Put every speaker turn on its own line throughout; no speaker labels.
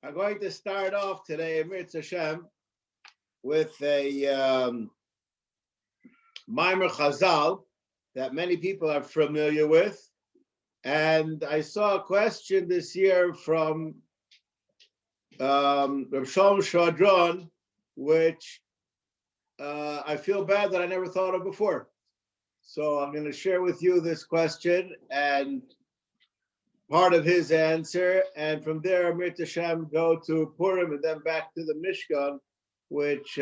I'm going to start off today, Amir Hashem, with a Maimer Chazal that many people are familiar with. And I saw a question this year from Rav Shalom Shadron, which I feel bad that I never thought of before. So I'm going to share with you this question and part of his answer, and from there, Amir Hashem, go to Purim and then back to the Mishkan, which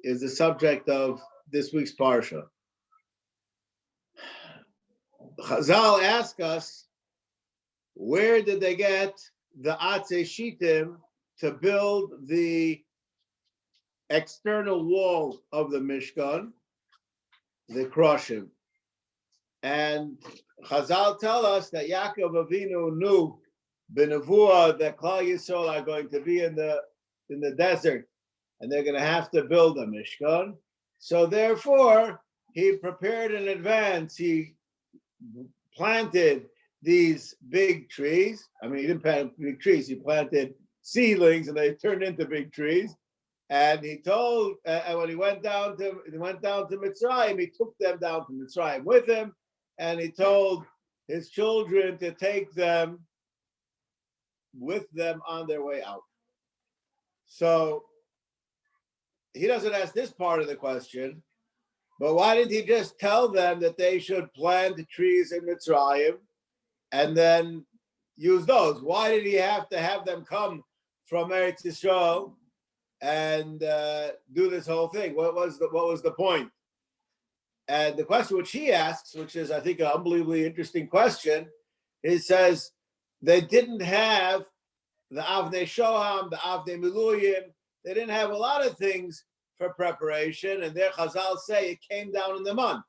is the subject of this week's Parsha. Chazal ask us, where did they get the Atzei Shittim to build the external wall of the Mishkan, the Kroshim? And Chazal tell us that Yaakov Avinu knew B'Nevuah that Klal Yisrael are going to be in the desert, and they're going to have to build a Mishkan. So therefore, he prepared in advance. He planted these big trees. I mean, he didn't plant big trees. He planted seedlings, and they turned into big trees. And he told, when he went down to Mitzrayim, he took them down to Mitzrayim with him, and he told his children to take them with them on their way out. So he doesn't ask this part of the question, but why didn't he just tell them that they should plant the trees in Mitzrayim and then use those? Why did he have to have them come from Eretz Yisrael and do this whole thing? What was the point? And the question which he asks, which is, I think, an unbelievably interesting question, he says they didn't have the Avnei Shoham, the Avnei Miluyim. They didn't have a lot of things for preparation, and their Chazal say it came down in the month.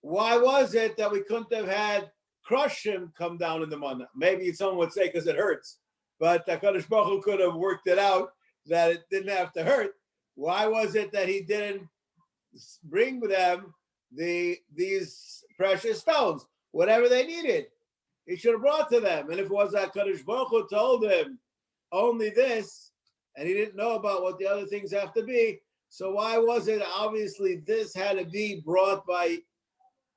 Why was it that we couldn't have had Kroshim come down in the month? Maybe someone would say because it hurts, but HaKadosh Baruch Hu could have worked it out that it didn't have to hurt. Why was it that he didn't bring with them these precious stones, whatever they needed? He should have brought to them. And if it was that HaKadosh Baruch Hu told him only this, and he didn't know about what the other things have to be, so why was it obviously this had to be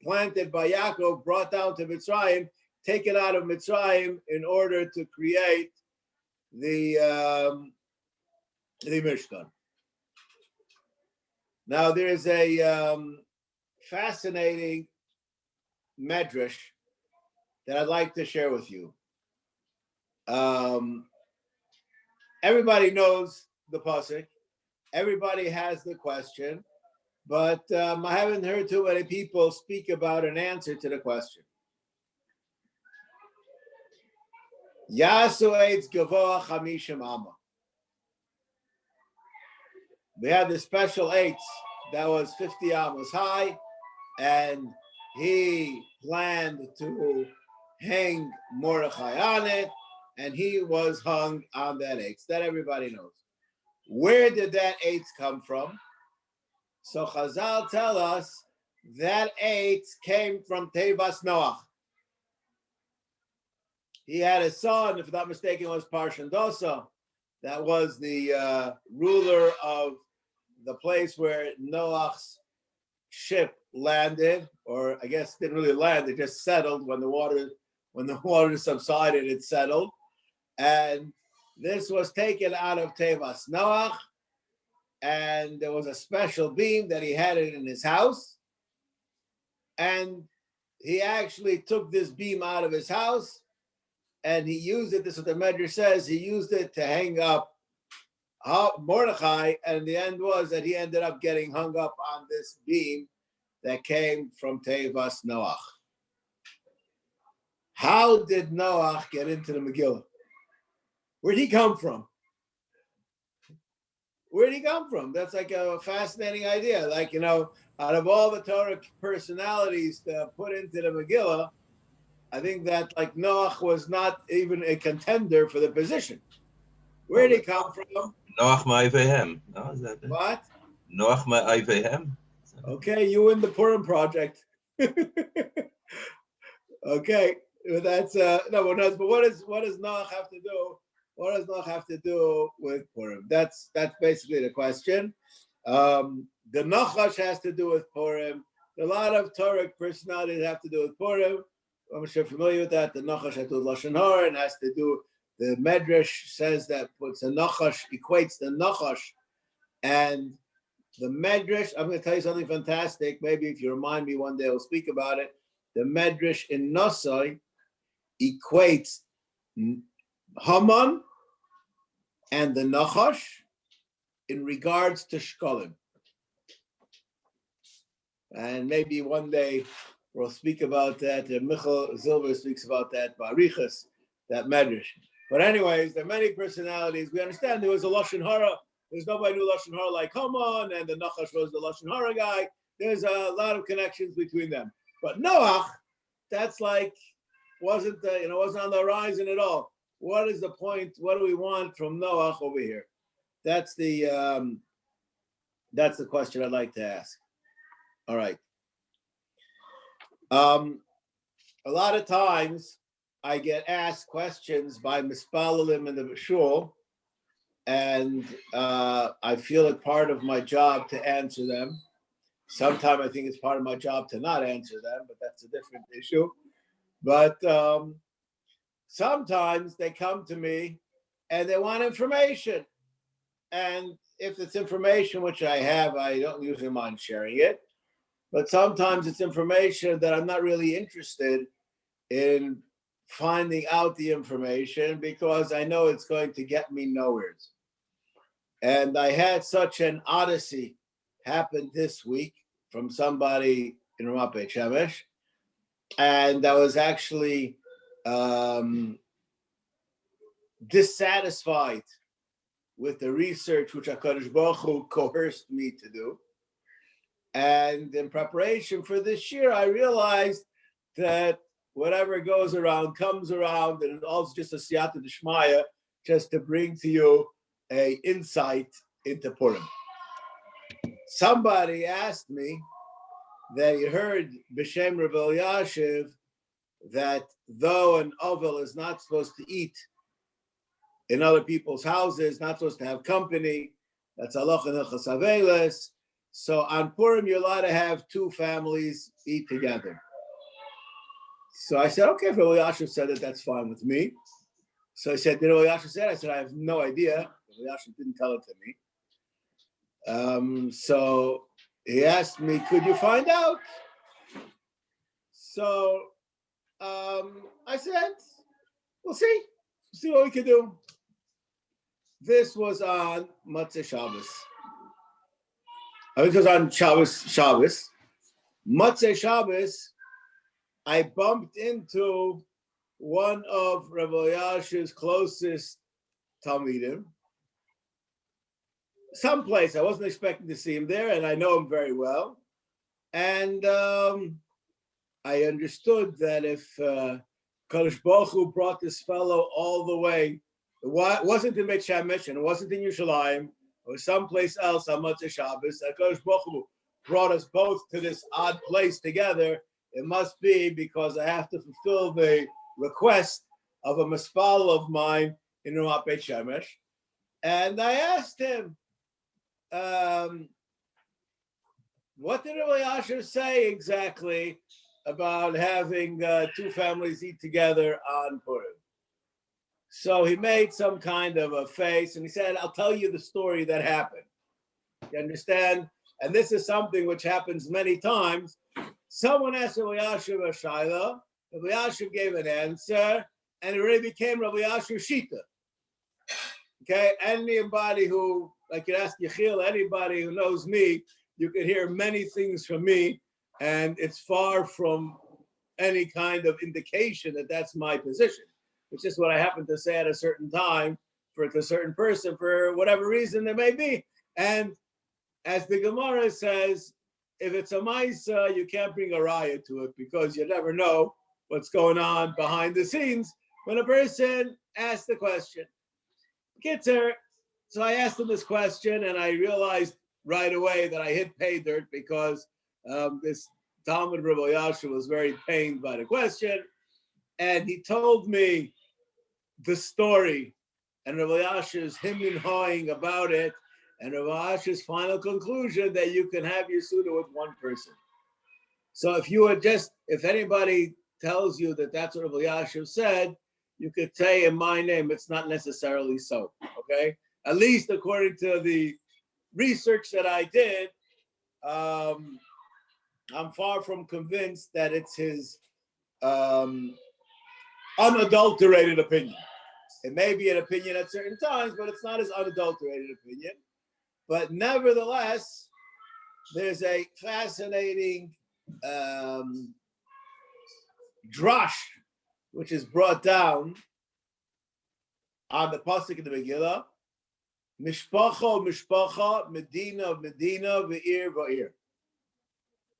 planted by Yaakov, brought down to Mitzrayim, taken out of Mitzrayim in order to create the Mishkan? Now, there's a fascinating medrash that I'd like to share with you. Everybody knows the pasuk. Everybody has the question, but I haven't heard too many people speak about an answer to the question. Yasu eitz gavoa chamishim amma. We had this special eitz that was 50 amos high, and he planned to hang Mordechai on it, and he was hung on that eitz. That everybody knows. Where did that eitz come from? So Chazal tell us that eitz came from Tevas Noach. He had a son, if I'm not mistaken, was Parshandosa. That was the ruler of the place where Noach's ship landed, or I guess didn't really land, it just settled when the water subsided, it settled. And this was taken out of Tevas Noach, and there was a special beam that he had it in his house. And he actually took this beam out of his house, and he used it, this is what the Medrash says, he used it to hang up Mordechai, and the end was that he ended up getting hung up on this beam that came from Tevas Noach. How did Noach get into the Megillah? Where'd he come from? Where'd he come from? That's like a fascinating idea. Like, out of all the Torah personalities to put into the Megillah, I think that like Noach was not even a contender for the position. Where'd he come from?
Noach ma'Avrohom. No, is that it?
What?
Noach ma'Avrohom.
Okay, you win the Purim project. Okay, that's no. But what does Noach have to do What does Noach have to do with Purim? That's basically the question. The Nachash has to do with Purim. A lot of Torah personalities have to do with Purim. I'm sure you're familiar with that. The Nachash has to do with Lashon Hara and has to do. The Medrash says that puts a Nachash equates the Nachash and the Medrash. I'm going to tell you something fantastic. Maybe if you remind me one day, I'll speak about it. The Medrash in Nosai equates Haman and the Nachash in regards to Shkolim. And maybe one day we'll speak about that. Michael Zilber speaks about that, Barichas, that Medrash. But anyways, there are many personalities. We understand there was a Lashon Hara. There's nobody knew Lashon Hara like Haman, and the Nachash was the Lashon Hara guy. There's a lot of connections between them. But Noach, that's like, wasn't on the horizon at all. What is the point? What do we want from Noach over here? That's the question I'd like to ask. All right. A lot of times I get asked questions by Mispalalim in the shul, and I feel it part of my job to answer them. Sometimes I think it's part of my job to not answer them, but that's a different issue. But sometimes they come to me and they want information. And if it's information which I have, I don't usually mind sharing it. But sometimes it's information that I'm not really interested in finding out the information because I know it's going to get me nowhere. And I had such an odyssey happen this week from somebody in Ramat Shemesh, and I was actually dissatisfied with the research which HaKadosh Baruch Hu coerced me to do. And in preparation for this year, I realized that whatever goes around comes around, and it's also just a siyata d'shmaya, just to bring to you a insight into Purim. Somebody asked me that he heard B'Shem Rav Elyashiv that though an ovel is not supposed to eat in other people's houses, not supposed to have company, that's halacha nechas aveles. So on Purim, you're allowed to have two families eat together. So I said, okay, if Rav Elyashiv said it, that's fine with me. So I said, did Rav Elyashiv say it? I said, I have no idea. Rav Elyashiv didn't tell it to me. So he asked me, could you find out? So I said, we'll see what we can do. This was on Motzei Shabbos. It was on Shabbos. Motzei Shabbos, I bumped into one of Rav Elyashiv's closest Talmidim. Someplace, I wasn't expecting to see him there, and I know him very well. And I understood that if Kadosh Baruch Hu brought this fellow all the way, it wasn't in Beit Shemesh, and it wasn't in Yerushalayim, it was someplace else on Motzei Shabbos. Kadosh Baruch Hu brought us both to this odd place together. It must be because I have to fulfill the request of a mispal of mine in Ramat Beit Shemesh. And I asked him, what did Rav Elyashiv say exactly about having two families eat together on Purim? So he made some kind of a face and he said, I'll tell you the story that happened. You understand? And this is something which happens many times. Someone asked Rav Elyashiv a shaila, Rav Elyashiv gave an answer, and it really became Rav Elyashiv Shita. Okay, anybody who, like you ask Yechiel, anybody who knows me, you can hear many things from me, and it's far from any kind of indication that that's my position. It's just what I happen to say at a certain time for a certain person for whatever reason there may be. And as the Gemara says, if it's a Maisa, you can't bring a raya to it because you never know what's going on behind the scenes when a person asks the question. Kitzer, so I asked him this question and I realized right away that I hit pay dirt because this Talmud Rav Elyashiv was very pained by the question. And he told me the story and Rav Elyashiv's him and hawing about it, and Rav Elyashiv's final conclusion that you can have your Suda with one person. So if anybody tells you that that's what Rav Elyashiv said, you could say in my name, it's not necessarily so, okay? At least according to the research that I did, I'm far from convinced that it's his unadulterated opinion. It may be an opinion at certain times, but it's not his unadulterated opinion. But nevertheless, there's a fascinating drash, which is brought down on the pasuk in the Megillah, Mishpacha, Mishpacha, Medina, Medina, Ve'ir, Ve'ir.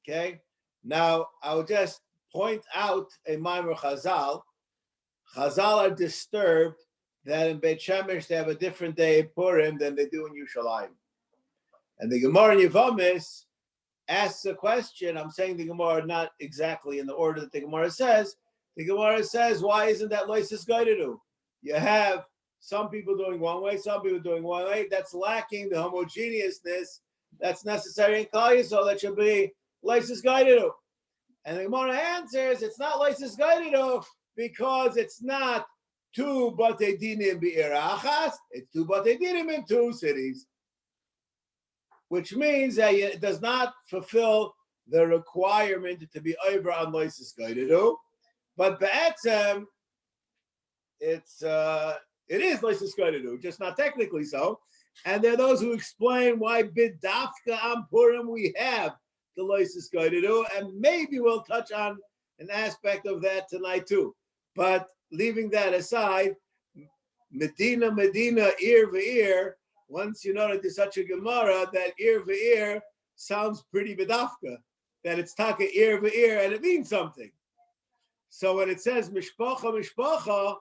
Okay? Now, I will just point out a Maimer Chazal. Chazal are disturbed that in Beit Shemesh they have a different day of Purim than they do in Yerushalayim. And the Gemara in Yevamis asks a question. I'm saying the Gemara not exactly in the order that the Gemara says. The Gemara says, why isn't that Loisis Gaidadu? You have some people doing one way, some people doing one way. That's lacking the homogeneousness that's necessary in Klal Yisrael. That should be Loisis Gaidadu. And the Gemara answers, it's not Loisis Gaidadu because it's not two Batei Dinim Be'ir Achas, it's two Batei Dinim in two cities. Which means that it does not fulfill the requirement to be over on Loisis Gaidadu. But Ba'atzem, it is Loisis Gaidadu, just not technically so. And there are those who explain why B'dafka on Purim we have the Loisis Gaidadu, and maybe we'll touch on an aspect of that tonight too. But leaving that aside, Medina, Medina, Ir Ve'ir, once you know that there's such a Gemara, that Ir Ve'ir sounds pretty B'dafka, that it's Taka Ir Ve'ir, and it means something. So when it says Mishpacha, Mishpacha,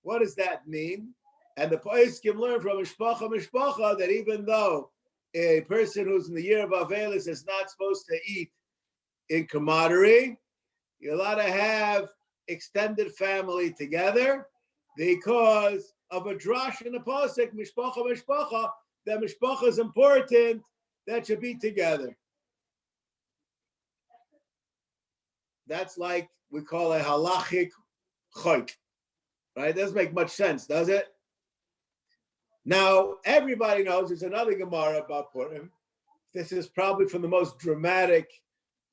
what does that mean? And the Poskim learn from Mishpacha, Mishpacha that even though a person who's in the year of Avelis is not supposed to eat in camaraderie, you're allowed to have extended family together because of a drash in the pasuk, Mishpacha, Mishpacha, that Mishpacha is important, that should be together. That's like we call a halachic chayk, right? It doesn't make much sense, does it? Now, everybody knows there's another Gemara about Purim. This is probably from the most dramatic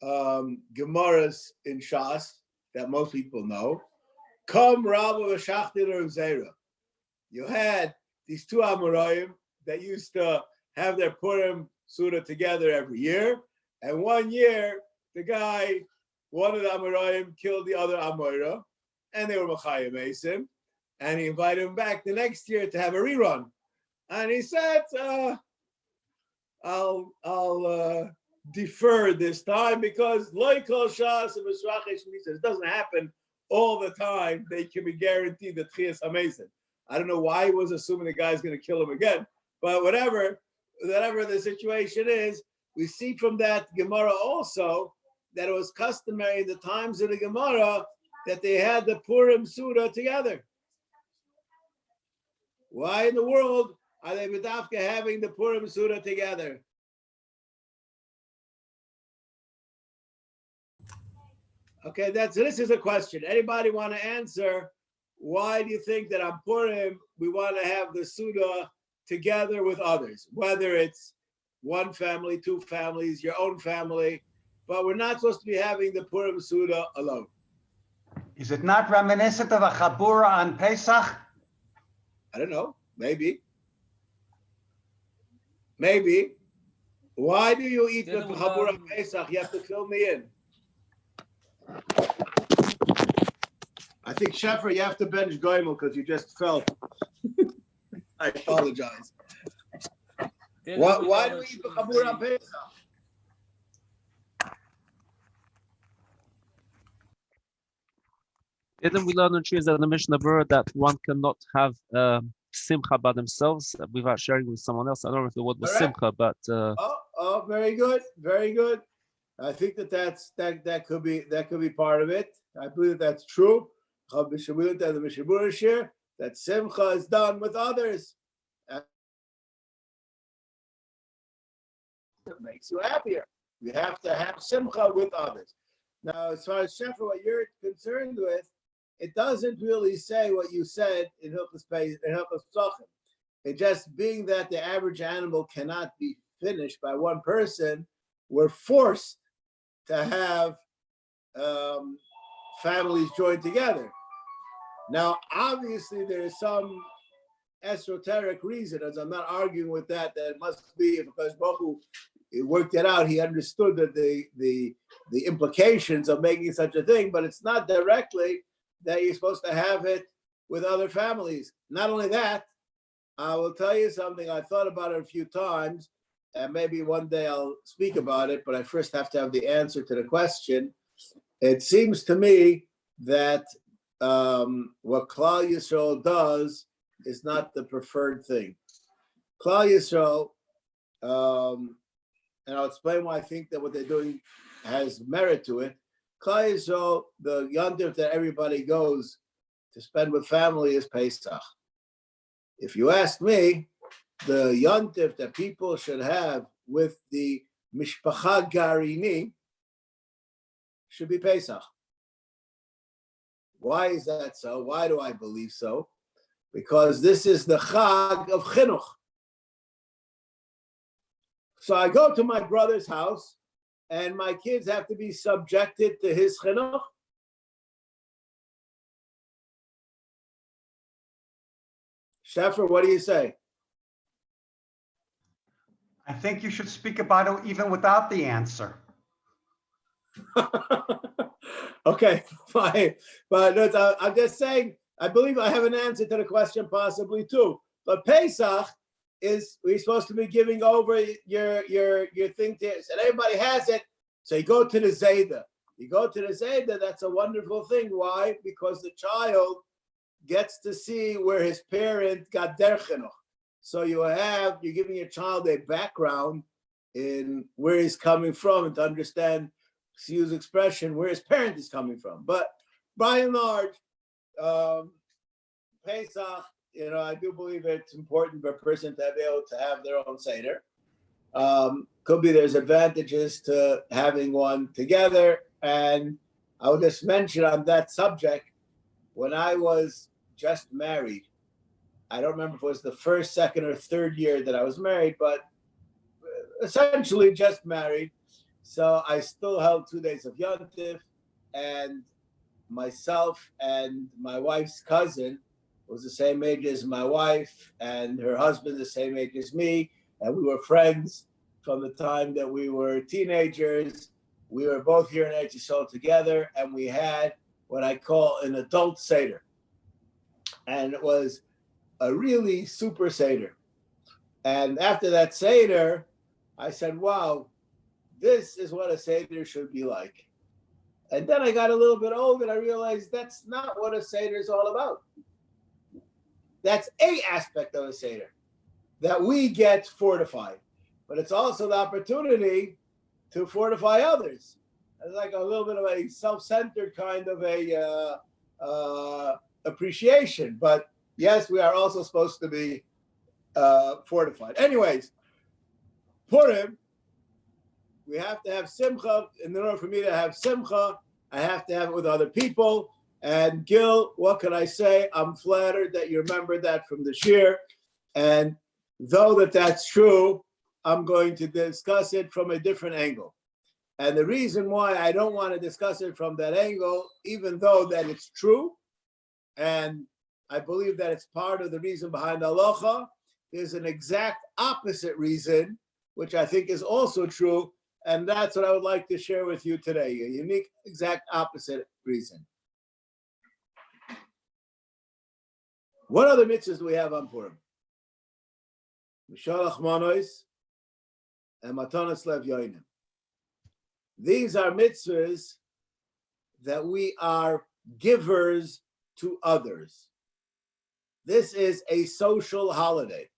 Gemaras in Shas that most people know. Kom Rabba v'shachtir Zera. You had these two Amoraim that used to have their Purim Surah together every year. And one year, one of the Amoraim killed the other Amora, and they were Machayim Esim. And he invited him back the next year to have a rerun. And he said, I'll defer this time because Loikol Shas and Mishrachesh Misa, it doesn't happen all the time. They can be guaranteed the Tchias HaMesim. I don't know why he was assuming the guy's going to kill him again, but whatever the situation is, we see from that Gemara also that it was customary in the times of the Gemara that they had the Purim Surah together. Why in the world are they b'dafka having the Purim Surah together? Okay, this is a question. Anybody want to answer? Why do you think that on Purim we want to have the Surah together with others? Whether it's one family, two families, your own family, but we're not supposed to be having the Purim Surah alone.
Is it not reminiscent of a Chabura on Pesach?
I don't know. Maybe. Why do you eat the Chabura on Pesach? You have to fill me in. I think, Sheffer, you have to bench Goimel because you just fell. I apologize. Why do we eat the Chabura on Pesach?
Didn't we learn on Tuesday in the Mishnah Berurah that one cannot have simcha by themselves without sharing with someone else? I don't know if the word was simcha, but
oh, very good, very good. I think that could be part of it. I believe that's true. The that simcha is done with others. And it makes you happier. You have to have simcha with others. Now, as far as Shefer, what you're concerned with, it doesn't really say what you said in Hilchos Psachim. It just being that the average animal cannot be finished by one person, we're forced to have families joined together. Now, obviously, there is some esoteric reason, as I'm not arguing with that it must be because Baruch he worked it out. He understood that the implications of making such a thing, but it's not directly that you're supposed to have it with other families. Not only that, I will tell you something. I thought about it a few times, and maybe one day I'll speak about it, but I first have to have the answer to the question. It seems to me that what Klal Yisrael does is not the preferred thing. Klal Yisrael, and I'll explain why I think that what they're doing has merit to it. Klal Yisrael, the yontif that everybody goes to spend with family is Pesach. If you ask me, the yontif that people should have with the mishpacha garini should be Pesach. Why is that so? Why do I believe so? Because this is the Chag of Chinuch. So I go to my brother's house, and my kids have to be subjected to his Chinuch. Shefer, what do you say?
I think you should speak about it even without the answer.
Okay, fine. But I'm just saying, I believe I have an answer to the question possibly too. But Pesach is, we're supposed to be giving over your thing to, and everybody has it. So you go to the Zayda. You go to the Zayda, that's a wonderful thing. Why? Because the child gets to see where his parent got der chinuch. So you're giving your child a background in where he's coming from and to understand, to use expression, where his parent is coming from. But by and large, Pesach, I do believe it's important for a person to be able to have their own Seder. Could be there's advantages to having one together. And I will just mention on that subject, when I was just married, I don't remember if it was the first, second, or third year that I was married, but essentially just married. So I still held 2 days of Yontif, and myself and my wife's cousin was the same age as my wife, and her husband the same age as me, and we were friends from the time that we were teenagers. We were both here in Eretz Yisrael together, and we had what I call an adult Seder. And it was a really super Seder. And after that Seder, I said, wow, this is what a Seder should be like. And then I got a little bit older and I realized that's not what a Seder is all about. That's a aspect of a Seder, that we get fortified. But it's also the opportunity to fortify others. It's like a little bit of a self-centered kind of a appreciation. But yes, we are also supposed to be fortified. Anyways, Purim, we have to have simcha. In order for me to have simcha, I have to have it with other people. And Gil, what can I say? I'm flattered that you remembered that from the shir. And though that's true, I'm going to discuss it from a different angle. And the reason why I don't want to discuss it from that angle, even though that it's true, and I believe that it's part of the reason behind halacha, is an exact opposite reason, which I think is also true. And that's what I would like to share with you today, a unique, exact opposite reason. What other mitzvahs do we have on Purim? Mishalach Manois and Matanas Lev Yoinim. These are mitzvahs that we are givers to others. This is a social holiday.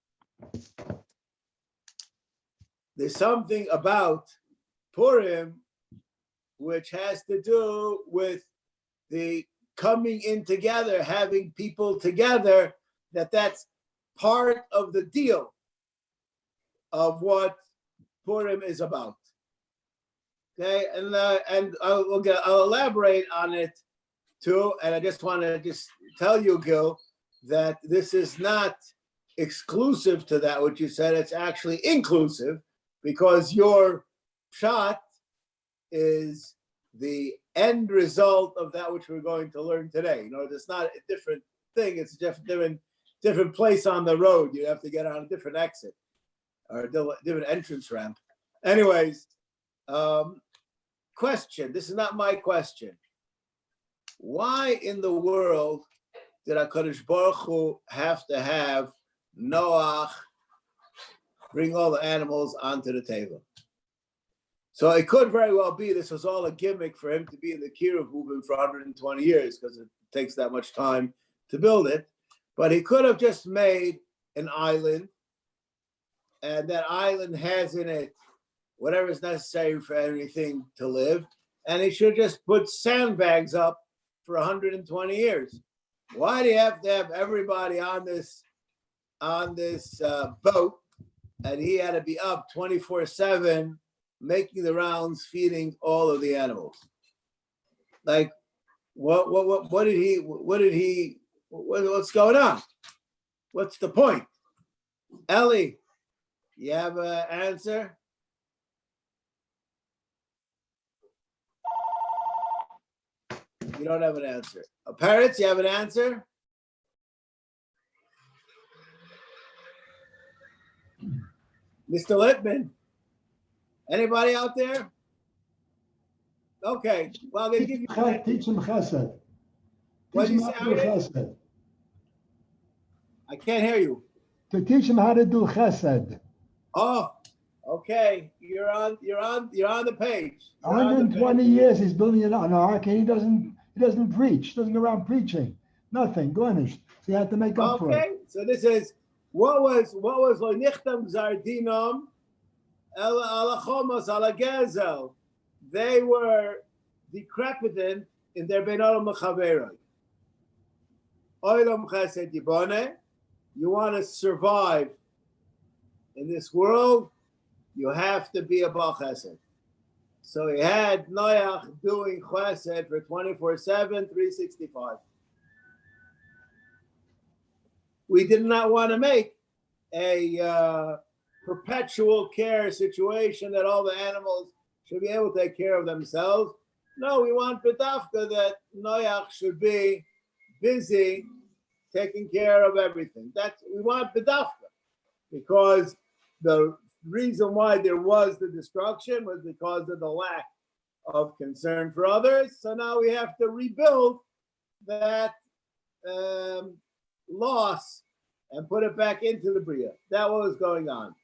There's something about Purim which has to do with the coming in together, having people together, that's part of the deal of what Purim is about. Okay, and I'll elaborate on it too. And I just want to tell you, Gil, that this is not exclusive to that what you said. It's actually inclusive, because your shot is the end result of that which we're going to learn today. It's not a different thing. It's a different place on the road. You have to get on a different exit or a different entrance ramp. Anyways, question. This is not my question. Why in the world did HaKadosh Baruch Hu have to have Noach bring all the animals onto the table? So it could very well be this was all a gimmick for him to be in the Kiruv movement for 120 years, because it takes that much time to build it. But he could have just made an island, and that island has in it whatever is necessary for anything to live, and he should just put sandbags up for 120 years. Why do you have to have everybody on this boat, and he had to be up 24/7, making the rounds, feeding all of the animals? Like, what's going on? What's the point? Ellie, you have an answer? You don't have an answer. Parrots, you have an answer? Mr. Lippman? Anybody out there? Okay. Well, they give you.
Teach him chesed.
What
Teach
did
him
you
how to do
say?
chesed.
I can't hear you.
To teach him how to do chesed.
Oh, okay. You're on the page.
120 years he's building an ark, and he doesn't preach. Doesn't go around preaching. Nothing. Garnished. So he had to make up for it.
Okay. So this is what was lo nichtam zardinam ala chomos ala gezel. They were decrepit in their benodam mechaveroi. Oilam chesed yibone. You want to survive in this world, you have to be a Baal Chesed. So he had Noach doing Chesed for 24/7, 365. We did not want to make a perpetual care situation that all the animals should be able to take care of themselves. No, we want B'dafka that Noach should be busy taking care of everything. We want B'dafka, because the reason why there was the destruction was because of the lack of concern for others. So now we have to rebuild that loss and put it back into the Bria. That was going on.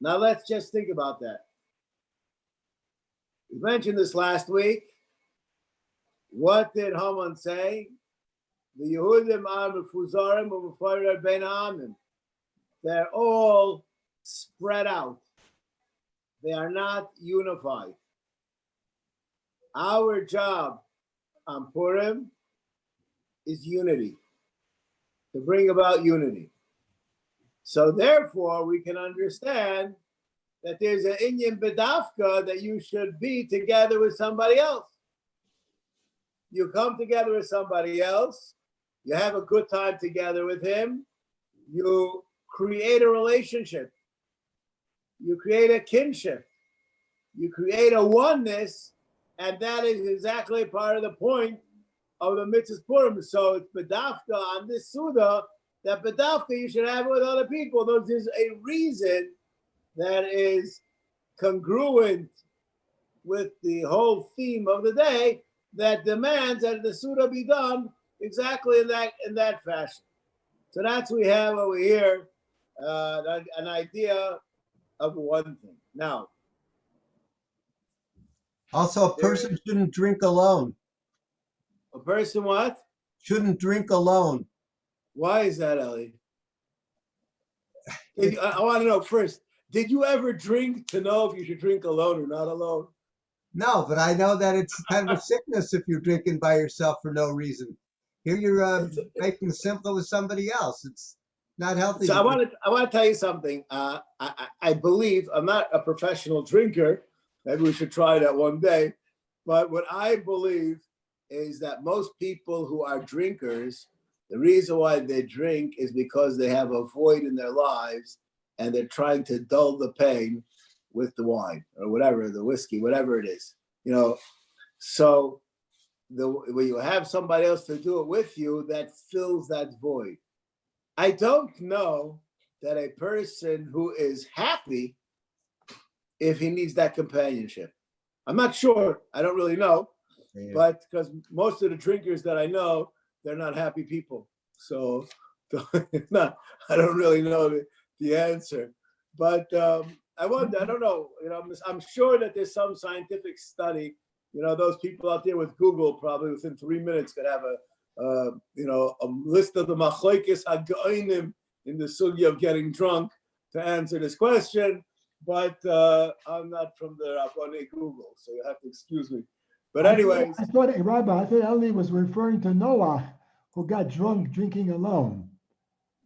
Now let's just think about that. We mentioned this last week. What did Haman say? The Yehudim are mefuzarim u'mefarer bein ha'amim. They're all spread out. They are not unified. Our job on Purim is unity, to bring about unity. So therefore, we can understand that there's an inyan bedafka that you should be together with somebody else. You come together with somebody else, you have a good time together with him, you create a relationship, you create a kinship, you create a oneness, and that is exactly part of the point of the mitzvah Purim. So it's bedafka on this Suda, that bedafka you should have it with other people. There's a reason that is congruent with the whole theme of the day that demands that the Suda be done exactly in that fashion. So that's we have over here an idea of one thing. Now,
also, a person shouldn't drink alone.
A person what?
Shouldn't drink alone.
Why is that, Ellie? I want to know first, did you ever drink to know if you should drink alone or not alone?
No, but I know that it's kind of a sickness if you're drinking by yourself for no reason. Here you're making simple with somebody else. It's not healthy.
So I want to tell you something. I believe I'm not a professional drinker. Maybe we should try that one day. But what I believe is that most people who are drinkers, the reason why they drink is because they have a void in their lives and they're trying to dull the pain with the wine or whatever, the whiskey, whatever it is, So when you have somebody else to do it with you, that fills that void. I don't know that a person who is happy, if he needs that companionship. I'm not sure. I don't really know.
Yeah.
But because most of the drinkers that I know, they're not happy people. So I don't really know the answer. But I don't know. I'm sure that there's some scientific study. Those people out there with Google probably within 3 minutes could have a list of the machlokes hagaonim in the sugya of getting drunk to answer this question. But I'm not from the Rabboni Google, so you have to excuse me. But anyways,
Rabbi, I thought Eli was referring to Noah, who got drunk drinking alone.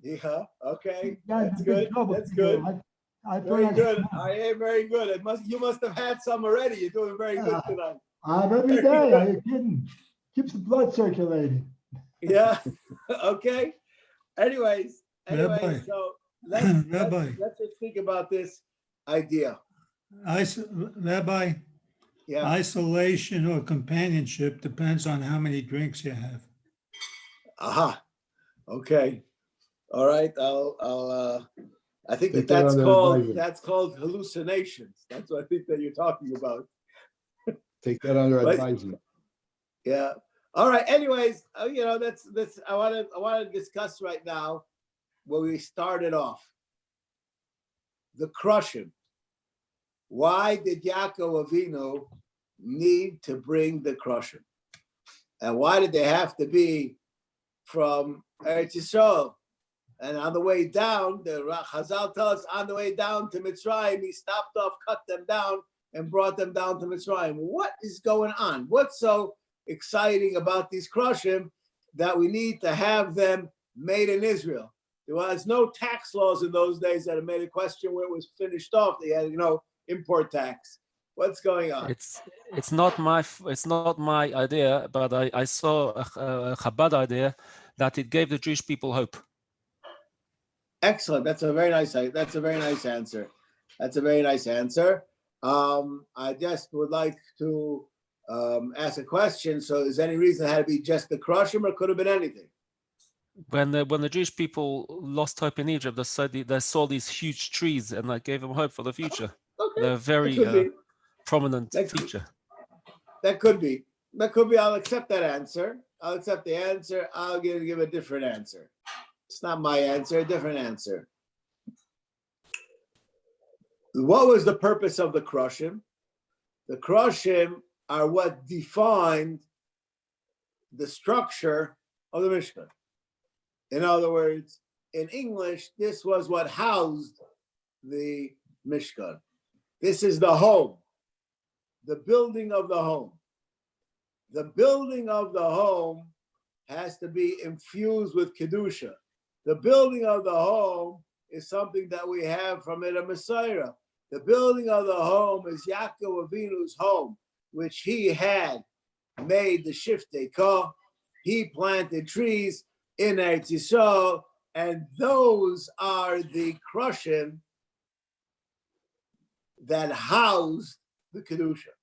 Yeah. Okay.
Yeah,
That's good. That's good. Very good. Very good. You must have had some already. You're doing very good tonight.
Every day. Are you kidding? Keeps the blood circulating.
Yeah. Okay. Anyways,
Rabbi,
so let's just think about this idea.
Rabbi,
Yeah.
isolation or companionship depends on how many drinks you have.
Aha. Okay. All right. I think
Take
that's
that
called hallucinations. That's what I think that you're talking about.
Take that under advisement.
Yeah. All right. Anyways, that's I want to discuss right now where we started off. The crushing. Why did Yaakov Avinu need to bring the crushing? And why did they have to be from Eretz Yisrael? And on the way down, the Chazal tell us on the way down to Mitzrayim, he stopped off, cut them down, and brought them down to Mitzrayim. What is going on? What's so exciting about these krushim that we need to have them made in Israel? There was no tax laws in those days that had made a question where it was finished off. They had, import tax. What's going on?
It's not my idea, but I saw a Chabad idea that it gave the Jewish people hope.
Excellent. That's a very nice answer. That's a very nice answer. I just would like to ask a question. So is there any reason it had to be just the crushim, or could have been anything?
When the Jewish people lost hope in Egypt, they saw these huge trees, and that gave them hope for the future.
Okay.
They're a very prominent feature.
That could be. I'll accept that answer. I'll accept the answer. I'll give a different answer. It's not my answer, a different answer. What was the purpose of the krushim? The krushim are what defined the structure of the Mishkan. In other words, in English, this was what housed the Mishkan. This is the home, the building of the home. The building of the home has to be infused with Kedusha. The building of the home is something that we have from the Messiah. The building of the home is Yaakov Avinu's home, which he had made the Shiftei Kah. He planted trees in Eretz Yisrael, and those are the krushim that housed the Kedusha.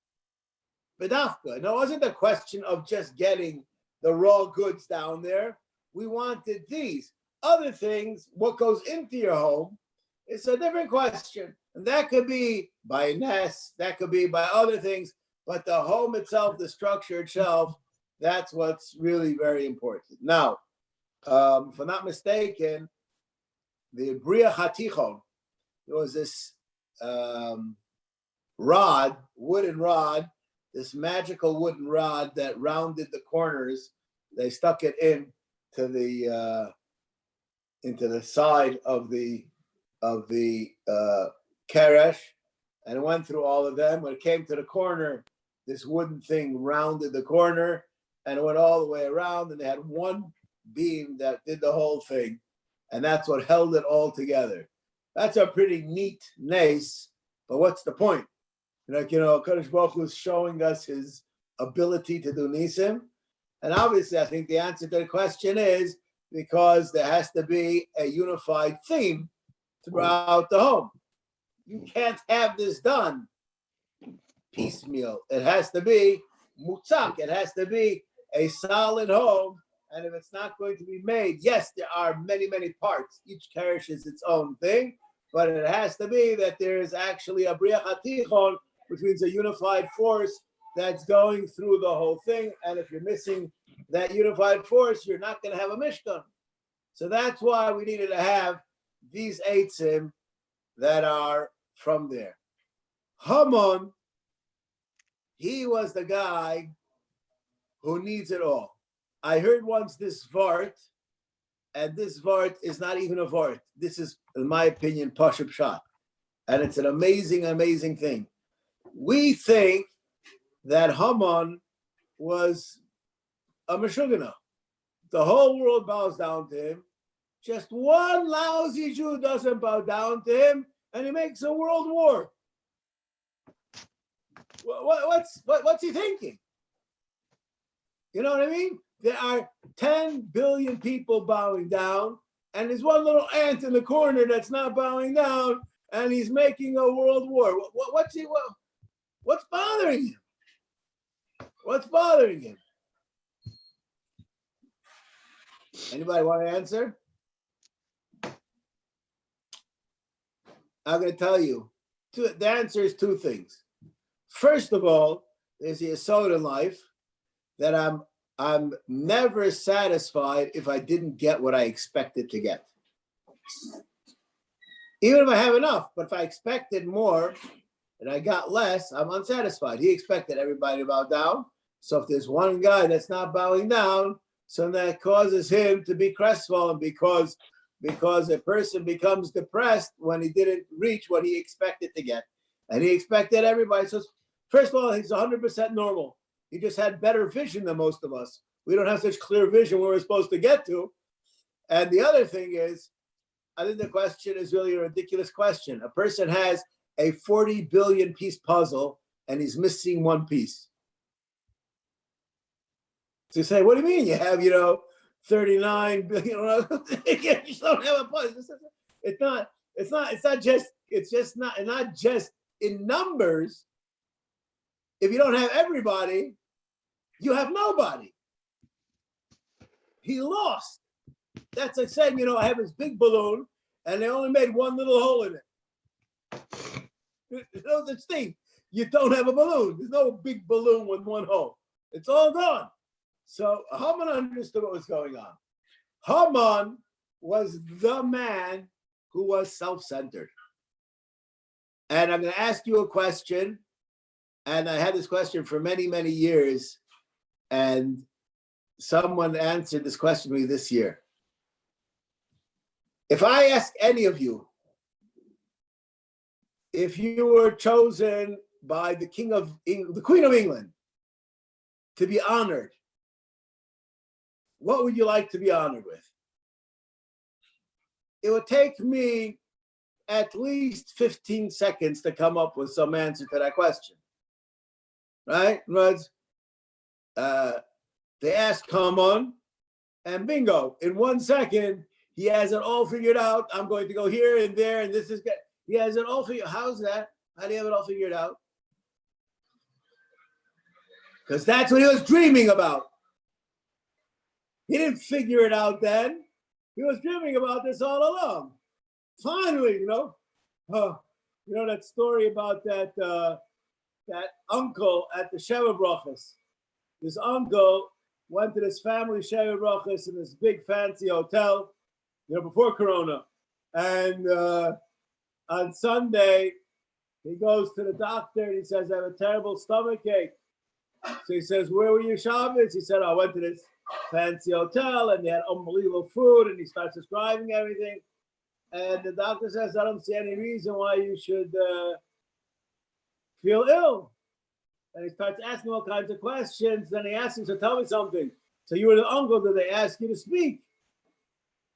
B'dafka. Now, it wasn't a question of just getting the raw goods down there. We wanted these. Other things, what goes into your home, it's a different question. And that could be by nest, that could be by other things, but the home itself, the structure itself, that's what's really very important. Now, if I'm not mistaken, the Bria Hatichon, there was this wooden rod, this magical wooden rod that rounded the corners. They stuck it into the side of the keresh, and it went through all of them. When it came to the corner this wooden thing rounded the corner and it went all the way around, and they had one beam that did the whole thing, and that's what held it all together. That's a pretty neat nace, but what's the point? Kadosh Baruch Hu is showing us his ability to do nisim, and obviously I think the answer to the question is because there has to be a unified theme throughout the home. You can't have this done piecemeal. It has to be mutzak. It has to be a solid home. And if it's not going to be made, yes, there are many, many parts. Each parish is its own thing, but it has to be that there is actually a briach hatichon, which means a unified force that's going through the whole thing. And if you're missing that unified force, you're not going to have a mishkan. So that's why we needed to have these eitzim that are from there. Haman, he was the guy who needs it all. I heard once this vart, and this vart is not even a vart. This is, in my opinion, Pashup Shot. And it's an amazing, amazing thing. We think that Haman was a Meshugana. The whole world bows down to him. Just one lousy Jew doesn't bow down to him, and he makes a world war. What's he thinking? You know what I mean? There are 10 billion people bowing down, and there's one little ant in the corner that's not bowing down, and he's making a world war. What's bothering him? What's bothering him? Anybody want to answer? I'm going to tell you. The answer is two things. First of all, there's the assault in life that I'm never satisfied if I didn't get what I expected to get. Even if I have enough, but if I expected more and I got less, I'm unsatisfied. He expected everybody to bow down. So if there's one guy that's not bowing down, so that causes him to be crestfallen because a person becomes depressed when he didn't reach what he expected to get. And he expected everybody. So first of all, he's 100% normal. He just had better vision than most of us. We don't have such clear vision where we're supposed to get to. And the other thing is, I think the question is really a ridiculous question. A person has a 40 billion piece puzzle and he's missing one piece. So you say, what do you mean? You have, 39 billion, you just don't have a puzzle. It's not just in numbers. If you don't have everybody, you have nobody. He lost. That's like saying, I have this big balloon and they only made one little hole in it. There's no such thing. You don't have a balloon. There's no big balloon with one hole. It's all gone. So Haman understood what was going on. Haman was the man who was self-centered. And I'm going to ask you a question. And I had this question for many, many years. And someone answered this question to me this year. If I ask any of you, if you were chosen by the Queen of England to be honored, what would you like to be honored with? It would take me at least 15 seconds to come up with some answer to that question. Right? They ask Haman, and bingo, in 1 second, he has it all figured out. I'm going to go here and there, and this is good. He has it all figured out. How's that? How do you have it all figured out? Because that's what he was dreaming about. He didn't figure it out then. He was dreaming about this all along. Finally, that story about that uncle at the Sheva Brachas. This uncle went to this family Sheva Brachas in this big fancy hotel, before Corona. And on Sunday, he goes to the doctor and he says, I have a terrible stomachache. So he says, where were you Shabbos? He said, I went to this fancy hotel and they had unbelievable food, and he starts describing everything. And the doctor says, I don't see any reason why you should feel ill. And he starts asking all kinds of questions. Then he asks him, so tell me something. So you were the uncle, did they ask you to speak?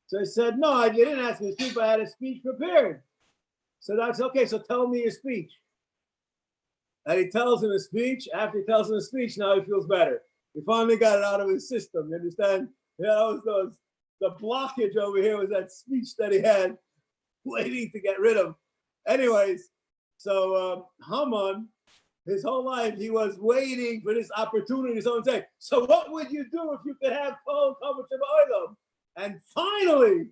So he said, no, I didn't ask you to speak, but I had a speech prepared. So that's okay, so tell me your speech. And he tells him a speech. After he tells him a speech, now he feels better. He finally got it out of his system, you understand? Yeah, the blockage over here was that speech that he had waiting to get rid of. Anyways, so Haman, his whole life, he was waiting for this opportunity. Someone say, so what would you do if you could have Kol Kavod Sheba'olam? And finally,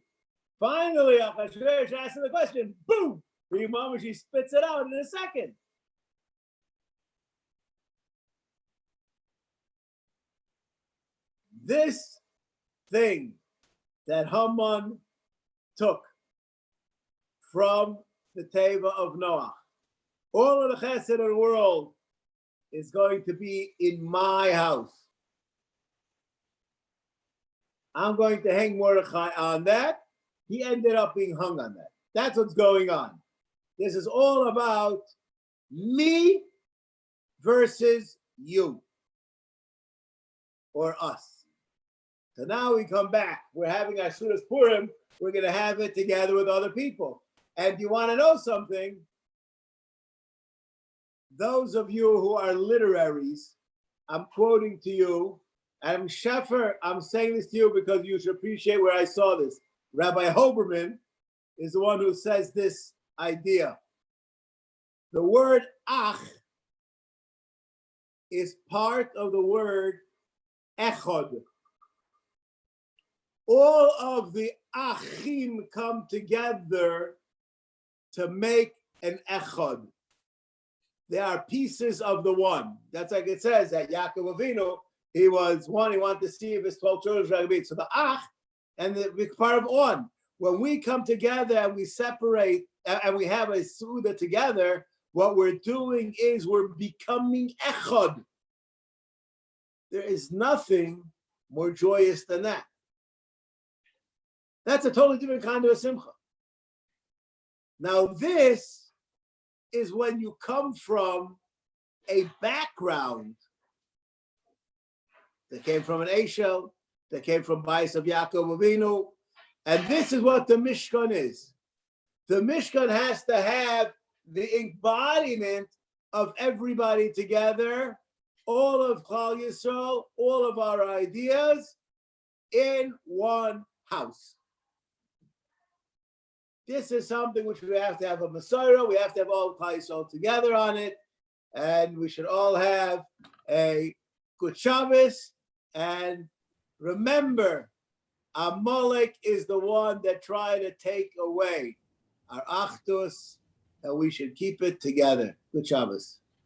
Achashverosh asked him the question, boom! She spits it out in a second. This thing that Haman took from the Teva of Noah, all of the chesed of the world is going to be in my house. I'm going to hang Mordechai on that. He ended up being hung on that. That's what's going on. This is all about me versus you or us. So now we come back. We're having our Sudas Purim. We're going to have it together with other people. And you want to know something? Those of you who are literaries, I'm quoting to you. Adam Sheffer, I'm saying this to you because you should appreciate where I saw this. Rabbi Hoberman is the one who says this idea. The word ach is part of the word echod. All of the achim come together to make an echod. They are pieces of the one. That's like it says that Yaakov Avinu, he was one, he wanted to see if his 12 children were going to be. So the ach and the part of one. When we come together and we separate and we have a Suda together, what we're doing is we're becoming echod. There is nothing more joyous than that. That's a totally different kind of a simcha. Now this is when you come from a background that came from an Eshel, that came from Bais of Yaakov Avinu, and this is what the Mishkan is. The Mishkan has to have the embodiment of everybody together, all of Klal Yisrael, all of our ideas in one house. This is something which we have to have a Masorah, we have to have all Klal Yisrael together on it, and we should all have a good Shabbos. And remember, Amalek is the one that tried to take away our Achdus, and we should keep it together. Good Shabbos.